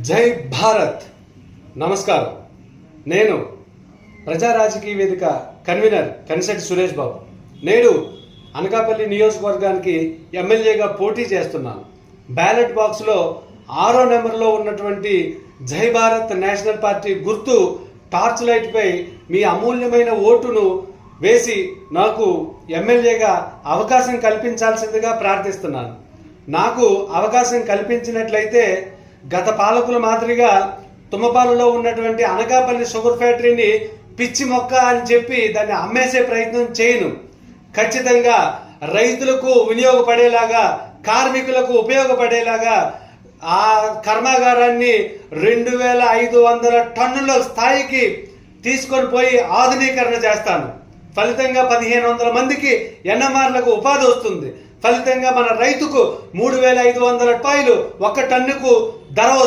జై భారత్. నమస్కారం. నేను ప్రజా రాజకీయ వేదిక కన్వీనర్ కనిశెట్టి సురేష్ బాబు. నేడు అనకాపల్లి నియోజకవర్గానికి ఎమ్మెల్యేగా పోటీ చేస్తున్నాను. బ్యాలెట్ బాక్స్లో 6వ నెంబర్లో ఉన్నటువంటి జై భారత్ నేషనల్ పార్టీ గుర్తు టార్చ్ లైట్పై మీ అమూల్యమైన ఓటును వేసి నాకు ఎమ్మెల్యేగా అవకాశం కల్పించాల్సిందిగా ప్రార్థిస్తున్నాను. నాకు అవకాశం కల్పించినట్లయితే గత పాలకుల మాదిరిగా తుమ్మపాలలో ఉన్నటువంటి అనకాపల్లి షుగర్ ఫ్యాక్టరీని పిచ్చి మొక్క అని చెప్పి దాన్ని అమ్మేసే ప్రయత్నం చేయను. ఖచ్చితంగా రైతులకు వినియోగపడేలాగా, కార్మికులకు ఉపయోగపడేలాగా ఆ కర్మాగారాన్ని 2500 టన్నుల స్థాయికి తీసుకొని పోయి ఆధునీకరణ చేస్తాను. ఫలితంగా 1500 మందికి ఎన్ఎంఆర్లకు ఉపాధి వస్తుంది. ఫలితంగా మన రైతుకు 3500 రూపాయలు 1 టన్నుకు ధర వస్తుంది.